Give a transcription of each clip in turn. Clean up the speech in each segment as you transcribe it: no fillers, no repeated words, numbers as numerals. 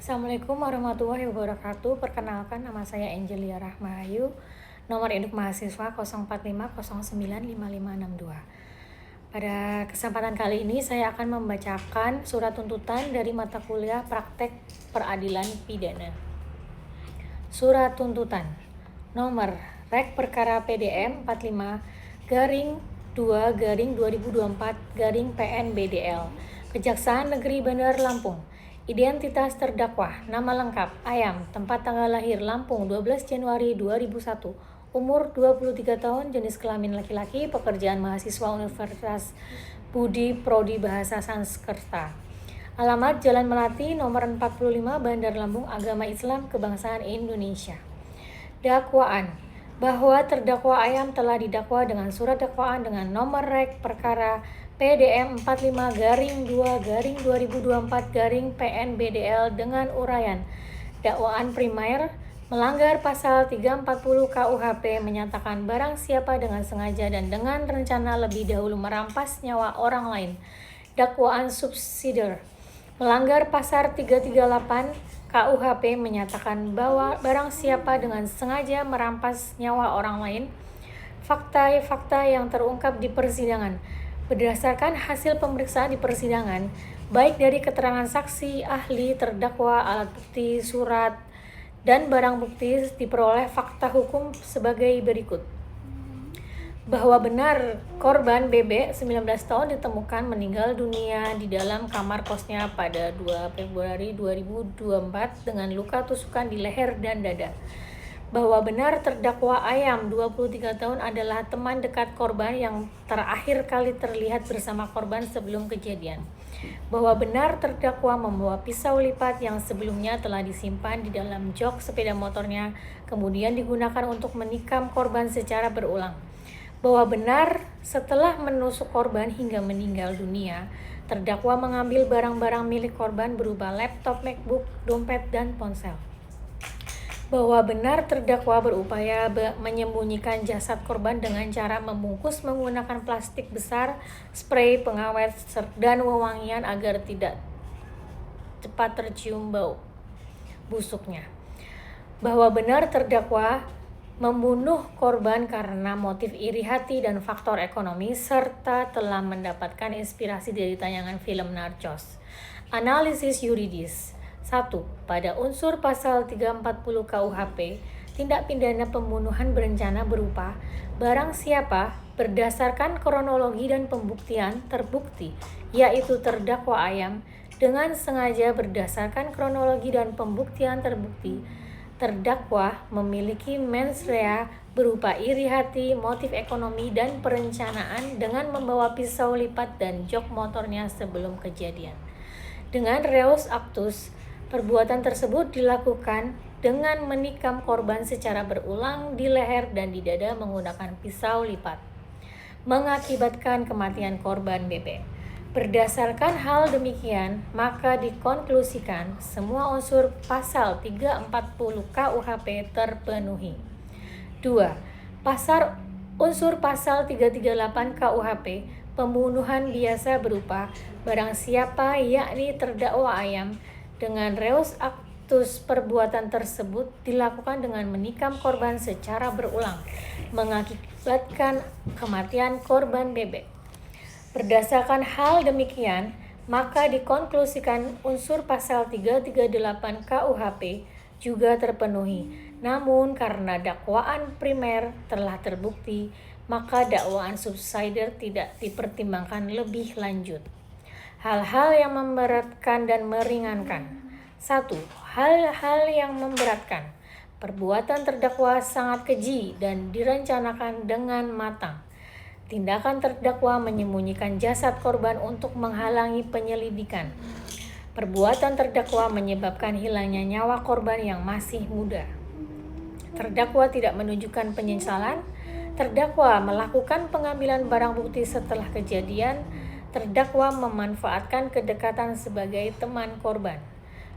Assalamualaikum warahmatullahi wabarakatuh. Perkenalkan, nama saya Angelia Rahmahayu. Nomor induk mahasiswa 0450095562. Pada kesempatan kali ini saya akan membacakan surat tuntutan dari mata kuliah Praktek Peradilan Pidana. Surat tuntutan nomor Rek Perkara PDM 45-2-2024-PN-BDL Kejaksaan Negeri Bandar Lampung. Identitas terdakwa, nama lengkap, Ayam, tempat tanggal lahir Lampung 12 Januari 2001, umur 23 tahun, jenis kelamin laki-laki, pekerjaan mahasiswa Universitas Budi Prodi Bahasa Sanskerta. Alamat Jalan Melati nomor 45 Bandar Lampung, agama Islam, kebangsaan Indonesia. Dakwaan bahwa terdakwa Ayam telah didakwa dengan surat dakwaan dengan nomor Rek Perkara PDM 45-2-2024-PN-BDL dengan uraian dakwaan primer melanggar pasal 340 KUHP menyatakan barang siapa dengan sengaja dan dengan rencana lebih dahulu merampas nyawa orang lain. Dakwaan subsidiar melanggar pasal 338 KUHP menyatakan bahwa barang siapa dengan sengaja merampas nyawa orang lain. Fakta-fakta yang terungkap di persidangan berdasarkan hasil pemeriksaan di persidangan, baik dari keterangan saksi, ahli, terdakwa, alat bukti, surat, dan barang bukti, diperoleh fakta hukum sebagai berikut. Bahwa benar korban BB 19 tahun ditemukan meninggal dunia di dalam kamar kosnya pada 2 Februari 2024 dengan luka tusukan di leher dan dada. Bahwa benar terdakwa Ayam 23 tahun adalah teman dekat korban yang terakhir kali terlihat bersama korban sebelum kejadian. Bahwa benar terdakwa membawa pisau lipat yang sebelumnya telah disimpan di dalam jok sepeda motornya, kemudian digunakan untuk menikam korban secara berulang. Bahwa benar setelah menusuk korban hingga meninggal dunia, terdakwa mengambil barang-barang milik korban berupa laptop, MacBook, dompet, dan ponsel. Bahwa benar terdakwa berupaya menyembunyikan jasad korban dengan cara membungkus menggunakan plastik besar, spray pengawet, dan wewangian agar tidak cepat tercium bau busuknya. Bahwa benar terdakwa membunuh korban karena motif iri hati dan faktor ekonomi, serta telah mendapatkan inspirasi dari tayangan film Narcos. Analisis yuridis. 1. Pada unsur pasal 340 KUHP, tindak pidana pembunuhan berencana berupa barang siapa berdasarkan kronologi dan pembuktian terbukti, yaitu terdakwa Ayam, dengan sengaja berdasarkan kronologi dan pembuktian terbukti, terdakwa memiliki mens rea berupa iri hati, motif ekonomi, dan perencanaan dengan membawa pisau lipat dan jok motornya sebelum kejadian. Dengan reus actus, perbuatan tersebut dilakukan dengan menikam korban secara berulang di leher dan di dada menggunakan pisau lipat, mengakibatkan kematian korban BB. Berdasarkan hal demikian, maka dikonklusikan semua unsur pasal 340 KUHP terpenuhi. 2. Unsur pasal 338 KUHP, pembunuhan biasa berupa barang siapa yakni terdakwa Ayam, dengan reus actus perbuatan tersebut dilakukan dengan menikam korban secara berulang, mengakibatkan kematian korban BB. Berdasarkan hal demikian, maka dikonklusikan unsur pasal 338 KUHP juga terpenuhi. Namun karena dakwaan primer telah terbukti, maka dakwaan subsidiar tidak dipertimbangkan lebih lanjut. Hal-hal yang memberatkan dan meringankan. 1. Hal-hal yang memberatkan. Perbuatan terdakwa sangat keji dan direncanakan dengan matang. Tindakan terdakwa menyembunyikan jasad korban untuk menghalangi penyelidikan. Perbuatan terdakwa menyebabkan hilangnya nyawa korban yang masih muda. Terdakwa tidak menunjukkan penyesalan. Terdakwa melakukan pengambilan barang bukti setelah kejadian. Terdakwa memanfaatkan kedekatan sebagai teman korban.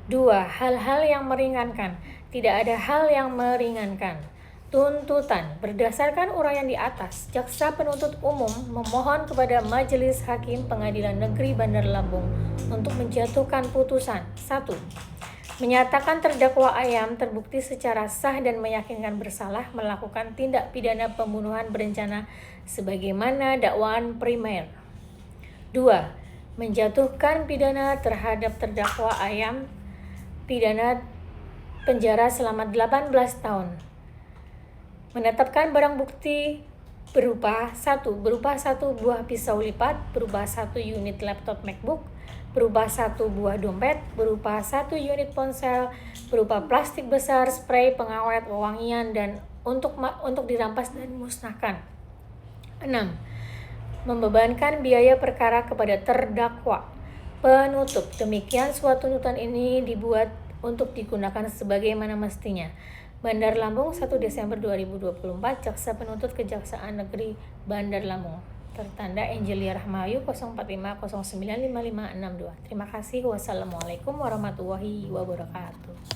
2. Hal-hal yang meringankan. Tidak ada hal yang meringankan. Tuntutan. Berdasarkan uraian di atas, Jaksa Penuntut Umum memohon kepada Majelis Hakim Pengadilan Negeri Bandar Lampung untuk menjatuhkan putusan. 1. Menyatakan terdakwa Ayam terbukti secara sah dan meyakinkan bersalah melakukan tindak pidana pembunuhan berencana sebagaimana dakwaan primer. 2. Menjatuhkan pidana terhadap terdakwa Ayam pidana penjara selama 18 tahun. Menetapkan barang bukti berupa 1 buah pisau lipat, berupa 1 unit laptop MacBook, berupa 1 buah dompet, berupa 1 unit ponsel, berupa plastik besar, spray pengawet, wewangian, dan untuk dirampas dan musnahkan. 6. Membebankan biaya perkara kepada terdakwa. Penutup. Demikian suatu tuntutan ini dibuat untuk digunakan sebagaimana mestinya. Bandar Lampung, 1 Desember 2024, Jaksa Penuntut Kejaksaan Negeri Bandar Lampung. Tertanda Angelia Rahmayu 045095562. Terima kasih. Wassalamualaikum warahmatullahi wabarakatuh.